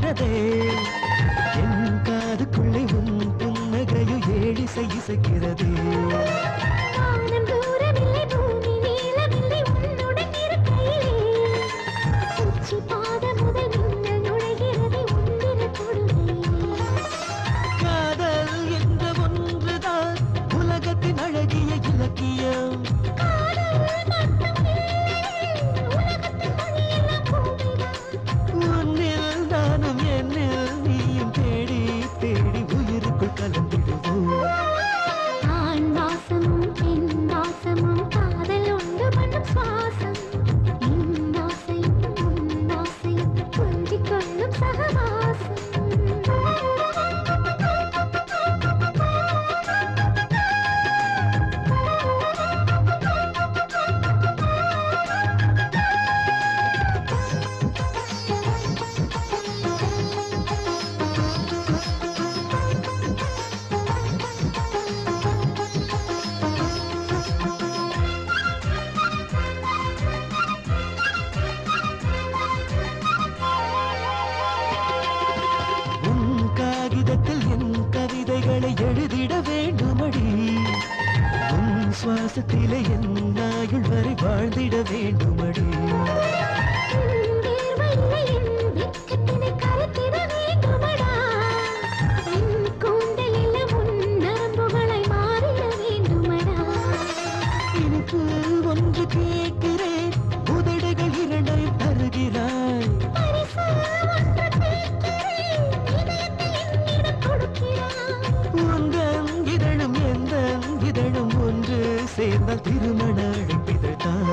கேட்கிறதே என் காதுக்குள்ளே உன் புன்னகையோ ஏழிசை இசைக்கிறதே காதல் என்ற ஒன்றுதான் உலகத்தின் அழகிய இலக்கியம் உன்னில் நானும் என்னில் நீயும் தேடி தேடி உயிருக்குள் கலந்திடுவோம் ஆண் வாசமும் பெண் வாசமும் காதல் உண்டு பண்ணும் சுவாசம் என் ஆசையும் உன் ஆசையும் கொஞ்சிக் கொள்ளும் சகவாசம் காகிதத்தில் என் கவிதைகளை எழுதிட வேண்டுமடி உன் சுவாசத்திலே என் நாயுள் வரை வாழ்ந்திட வேண்டுமடி எனக்கு ஒன்று கேட்கிறேன் உதடுகள் இரண்டையும் தருகிறாய் உந்தன் இதழும் எந்தன் இதழும் ஒன்று சேர்ந்தால் திருமண அழைப்பிதழ்தான்